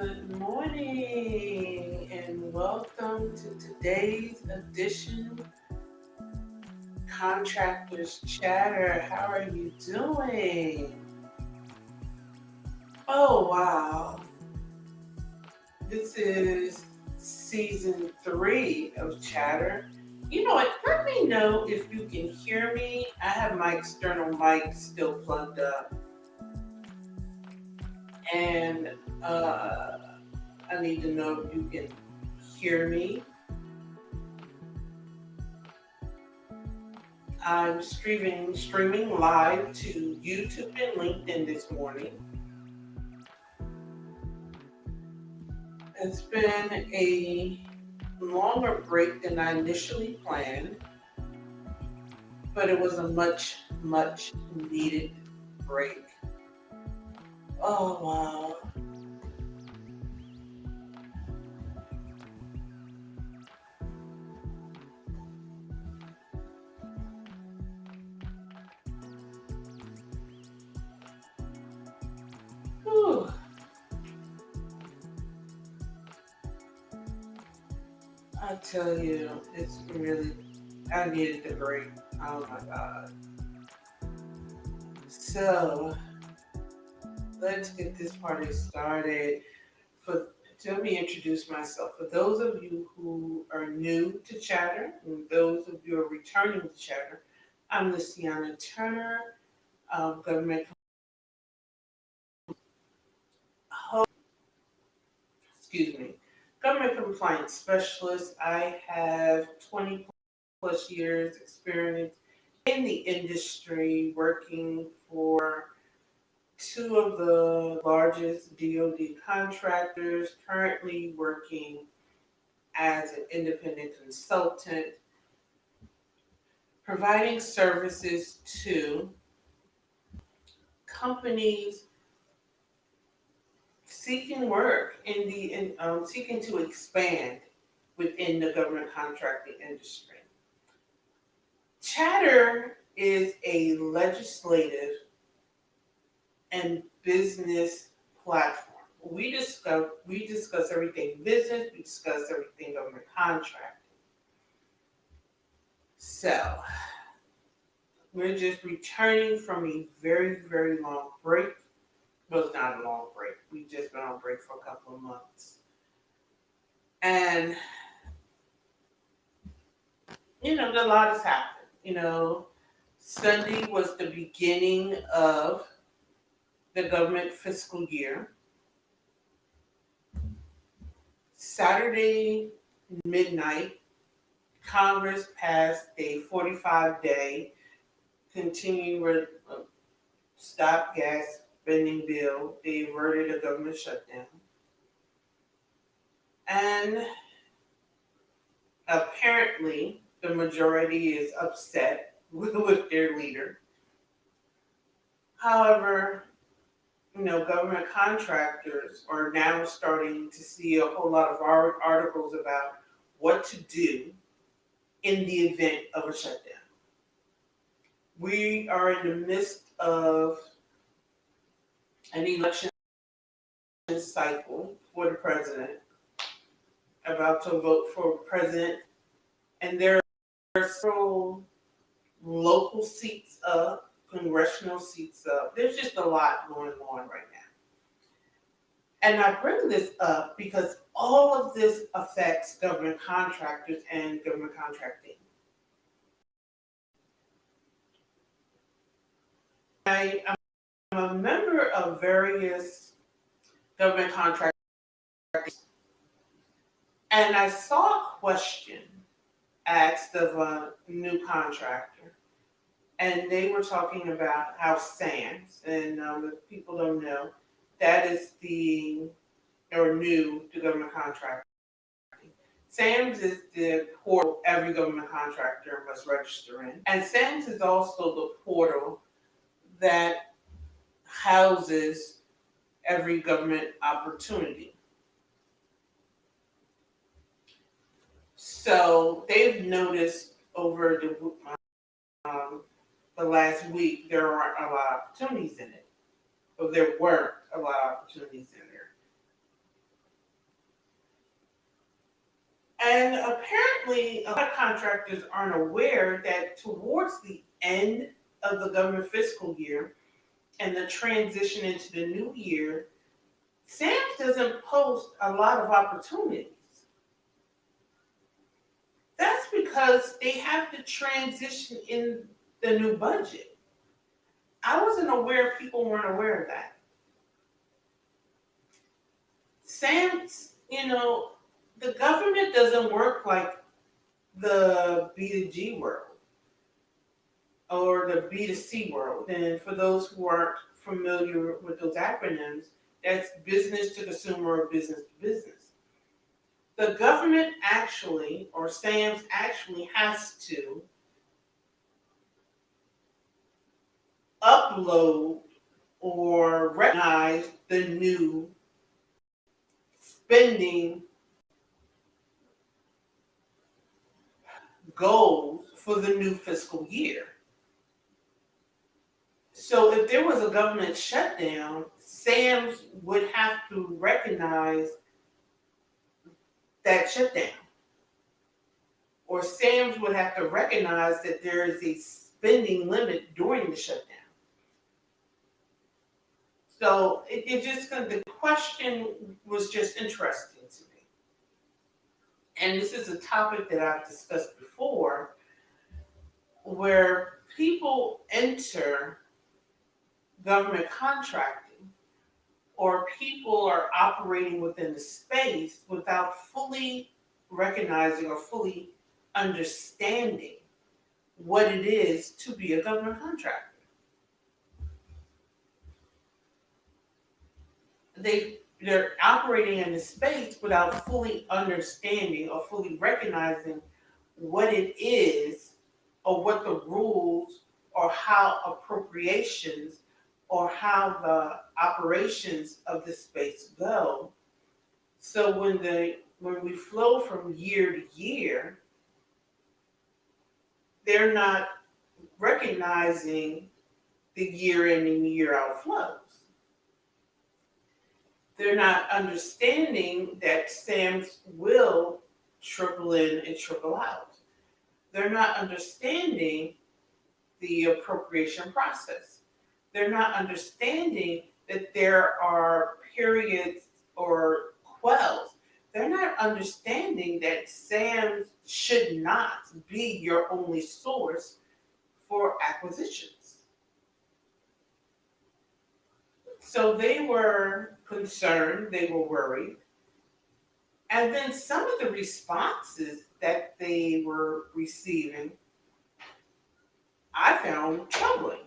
Good morning and welcome to today's edition Contractors Chatter. How are you doing? Oh wow. This is season 3 of Chatter. You know what? Let me know if you can hear me. I have my external mic still plugged up. And I need to know if you can hear me. I'm streaming live to YouTube and LinkedIn this morning. It's been a longer break than I initially planned, but it was a much needed break. Oh wow. Whew. I tell you, it's really, I needed the break. Oh my God. So let's get this party started. For Let me introduce myself. For those of you who are new to Chatter, and those of you who are returning to Chatter, I'm Luciana Turner, government, ho- excuse me, government compliance specialist. I have 20 plus years experience in the industry, working for two of the largest DoD contractors, currently working as an independent consultant, providing services to companies seeking work seeking to expand within the government contracting industry. Chatter is a legislative and business platform. We discuss everything business, we discuss everything government contracting. So we're just returning from a very long break. Well, it's not a long break. We've just been on break for a couple of months. And, a lot has happened. Sunday was the beginning of the government fiscal year. Saturday midnight, Congress passed a 45-day continuing stop gas spending bill. They averted a government shutdown. And apparently, the majority is upset with their leader. However, government contractors are now starting to see a whole lot of articles about what to do in the event of a shutdown. We are in the midst of an election cycle for the president, about to vote for president, and there are several local seats up, congressional seats up. There's just a lot going on right now. And I bring this up because all of this affects government contractors and government contracting. I'm a member of various government contractors, and I saw a question asked of a new contractor. And they were talking about how SAMS, and if people don't know, that is or new to government contracting. SAMS is the portal every government contractor must register in. And SAMS is also the portal that houses every government opportunity. So they've noticed over the last week there aren't a lot of opportunities in it. Or there weren't a lot of opportunities in there. And apparently, a lot of contractors aren't aware that towards the end of the government fiscal year and the transition into the new year, SAMS doesn't post a lot of opportunities. That's because they have to transition in the new budget. I wasn't aware people weren't aware of that. SAMS, the government doesn't work like the B2G world or the B2C world. And for those who aren't familiar with those acronyms, that's business to consumer or business to business. The government actually, or SAMS actually has to upload or recognize the new spending goals for the new fiscal year. So if there was a government shutdown, SAMS would have to recognize that shutdown. Or SAMS would have to recognize that there is a spending limit during the shutdown. So the question was just interesting to me. And this is a topic that I've discussed before, where people enter government contracting or people are operating within the space without fully recognizing or fully understanding what it is to be a government contractor. They're operating in the space without fully understanding or fully recognizing what it is or what the rules or how appropriations or how the operations of the space go. So when we flow from year to year, they're not recognizing the year in and year out flows. They're not understanding that SAMs will trickle in and trickle out. They're not understanding the appropriation process. They're not understanding that there are periods or quells. They're not understanding that SAMs should not be your only source for acquisitions. So they were concerned, they were worried. And then some of the responses that they were receiving, I found troubling.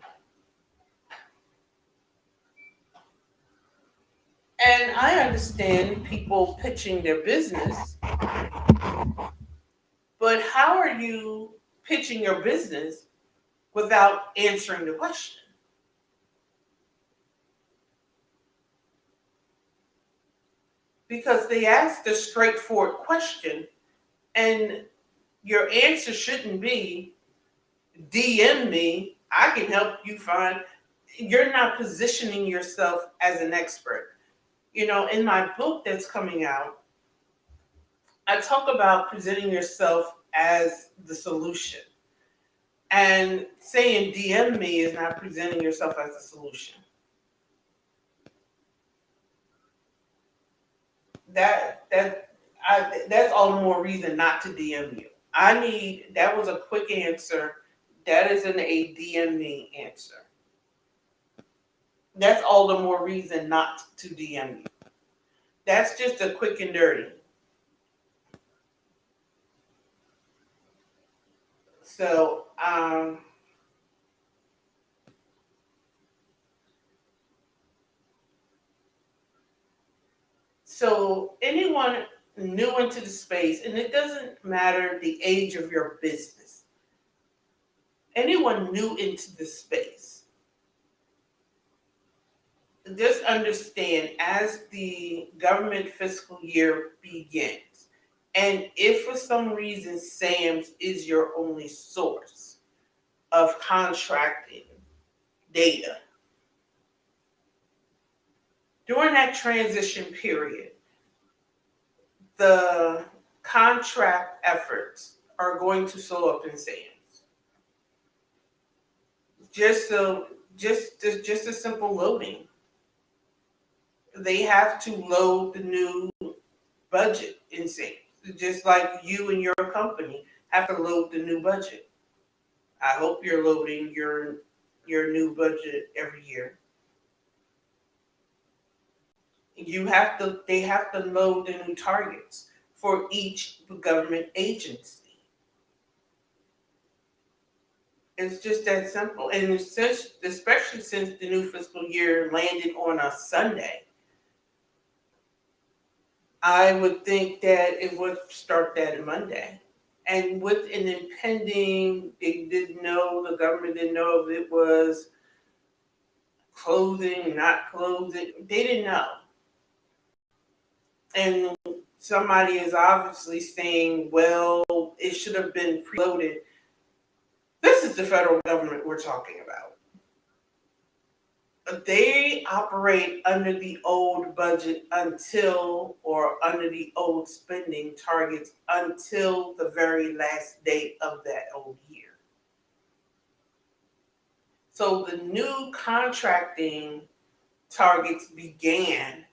And I understand people pitching their business, but how are you pitching your business without answering the question? Because they asked a straightforward question, and your answer shouldn't be DM me, I can help you find. You're not positioning yourself as an expert. In my book that's coming out, I talk about presenting yourself as the solution. And saying DM me is not presenting yourself as a solution. That's all the more reason not to DM you. That was a quick answer. That isn't a DM me answer. That's all the more reason not to DM you. That's just a quick and dirty. So, anyone new into the space, and it doesn't matter the age of your business, anyone new into the space, just understand as the government fiscal year begins, and if for some reason SAMS is your only source of contracting data, during that transition period, the contract efforts are going to slow up in sales. Just a simple loading. They have to load the new budget in sales, just like you and your company have to load the new budget. I hope you're loading your new budget every year. They have to load the new targets for each government agency. It's just that simple. And especially since the new fiscal year landed on a Sunday, I would think that it would start that Monday. And with an impending, the government didn't know if it was closing, not closing. They didn't know. And somebody is obviously saying, well, it should have been preloaded. This is the federal government we're talking about. They operate under the old budget or under the old spending targets until the very last day of that old year. So the new contracting targets began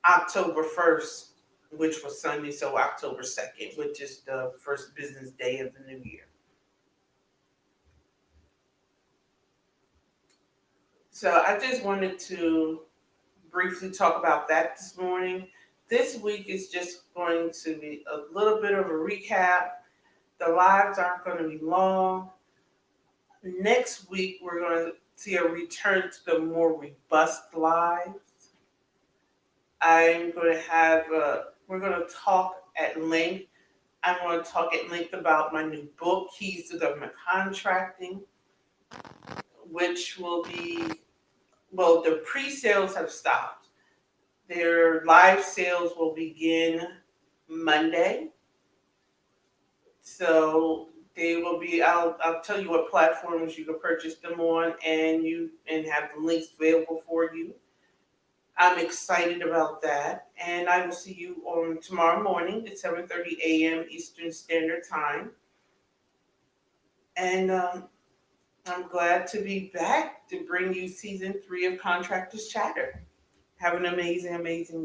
October 1st, which was Sunday, so October 2nd, which is the first business day of the new year. So I just wanted to briefly talk about that this morning. This week is just going to be a little bit of a recap. The lives aren't going to be long. Next week, we're going to see a return to the more robust lives. We're going to talk at length. I'm going to talk at length about my new book, Keys to Government Contracting, which will be, well, the pre-sales have stopped. Their live sales will begin Monday. So they will be, I'll tell you what platforms you can purchase them on and have the links available for you. I'm excited about that. And I will see you on tomorrow morning at 7:30 a.m. Eastern Standard Time. And I'm glad to be back to bring you season 3 of Contractors Chatter. Have an amazing, amazing